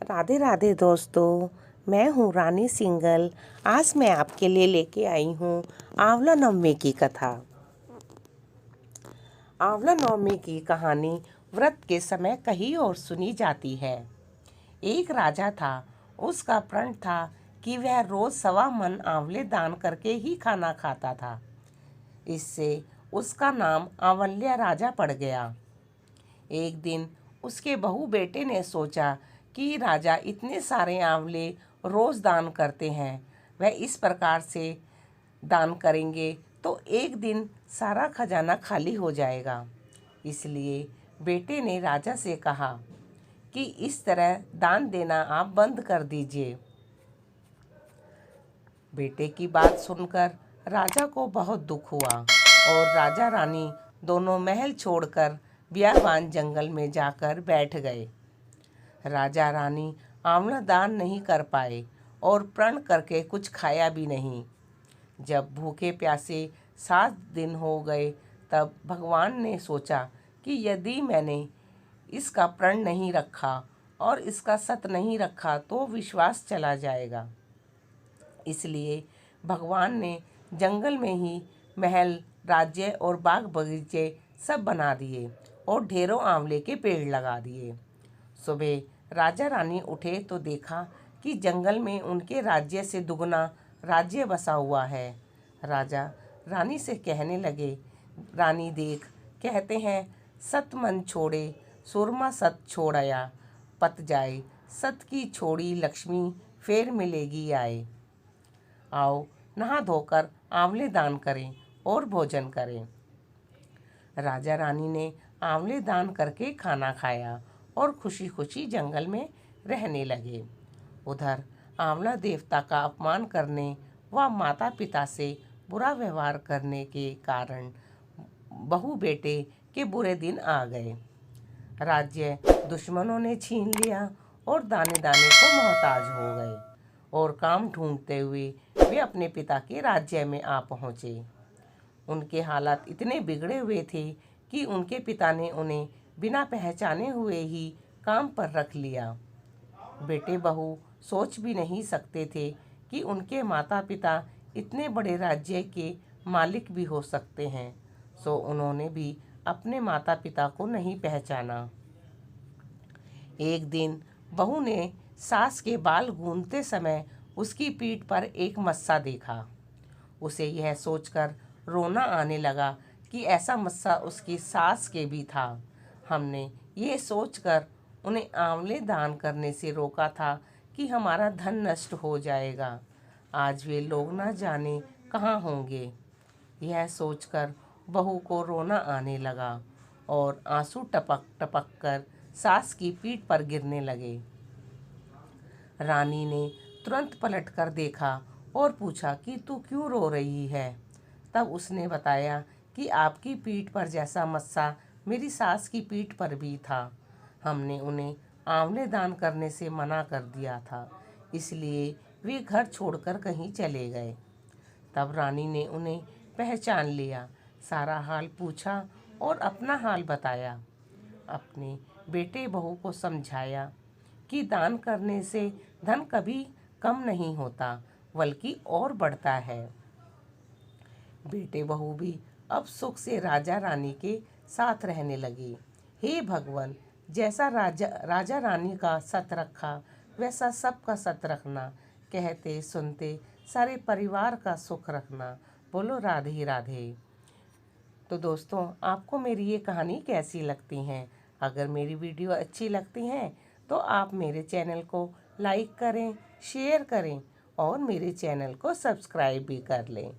राधे राधे दोस्तों, मैं हूँ रानी सिंगल। आज मैं आपके लिए लेके आई हूँ आंवला नवमी की कथा। आंवला नवमी की कहानी व्रत के समय कहीं और सुनी जाती है। एक राजा था। उसका प्रण था कि वह रोज 1.25 मन आंवले दान करके ही खाना खाता था। इससे उसका नाम आंवल्या राजा पड़ गया। एक दिन उसके बहू बेटे ने सोचा कि राजा इतने सारे आंवले रोज दान करते हैं, वह इस प्रकार से दान करेंगे तो एक दिन सारा खजाना खाली हो जाएगा। इसलिए बेटे ने राजा से कहा कि इस तरह दान देना आप बंद कर दीजिए। बेटे की बात सुनकर राजा को बहुत दुख हुआ और राजा रानी दोनों महल छोड़कर बियाबान जंगल में जाकर बैठ गए। राजा रानी आंवला दान नहीं कर पाए और प्रण करके कुछ खाया भी नहीं। जब भूखे प्यासे 7 दिन हो गए तब भगवान ने सोचा कि यदि मैंने इसका प्रण नहीं रखा और इसका सत नहीं रखा तो विश्वास चला जाएगा। इसलिए भगवान ने जंगल में ही महल, राज्य और बाग बगीचे सब बना दिए और ढेरों आंवले के पेड़ लगा दिए। सुबह राजा रानी उठे तो देखा कि जंगल में उनके राज्य से दुगना राज्य बसा हुआ है। राजा रानी से कहने लगे, रानी देख, कहते हैं सत मन छोड़े सुरमा सत छोड़या, पत जाए सत की छोड़ी लक्ष्मी फेर मिलेगी आए। आओ नहा धोकर आंवले दान करें और भोजन करें। राजा रानी ने आंवले दान करके खाना खाया और खुशी खुशी जंगल में रहने लगे। उधर आंवला देवता का अपमान करने व माता पिता से बुरा व्यवहार करने के कारण बहू बेटे के बुरे दिन आ गए। राज्य दुश्मनों ने छीन लिया और दाने दाने को मोहताज हो गए और काम ढूंढते हुए वे अपने पिता के राज्य में आ पहुँचे। उनके हालात इतने बिगड़े हुए थे कि उनके पिता ने उन्हें बिना पहचाने हुए ही काम पर रख लिया। बेटे बहू सोच भी नहीं सकते थे कि उनके माता पिता इतने बड़े राज्य के मालिक भी हो सकते हैं, सो उन्होंने भी अपने माता पिता को नहीं पहचाना। एक दिन बहू ने सास के बाल गूंथते समय उसकी पीठ पर एक मस्सा देखा। उसे यह सोचकर रोना आने लगा कि ऐसा मस्सा उसकी सास के भी था। हमने ये सोचकर उन्हें आंवले दान करने से रोका था कि हमारा धन नष्ट हो जाएगा। आज वे लोग न जाने कहाँ होंगे। यह सोचकर बहू को रोना आने लगा और आंसू टपक टपक कर सास की पीठ पर गिरने लगे। रानी ने तुरंत पलट कर देखा और पूछा कि तू क्यों रो रही है। तब उसने बताया कि आपकी पीठ पर जैसा मस्सा मेरी सास की पीठ पर भी था। हमने उन्हें आंवले दान करने से मना कर दिया था, इसलिए वे घर छोड़कर कहीं चले गए। तब रानी ने उन्हें पहचान लिया, सारा हाल पूछा और अपना हाल बताया। अपने बेटे बहू को समझाया कि दान करने से धन कभी कम नहीं होता बल्कि और बढ़ता है। बेटे बहू भी अब सुख से राजा रानी के साथ रहने लगे। हे भगवान, जैसा राजा रानी का सत रखा वैसा सबका सत रखना, कहते सुनते सारे परिवार का सुख रखना। बोलो राधे राधे। तो दोस्तों, आपको मेरी ये कहानी कैसी लगती हैं? अगर मेरी वीडियो अच्छी लगती हैं तो आप मेरे चैनल को लाइक करें, शेयर करें और मेरे चैनल को सब्सक्राइब भी कर लें।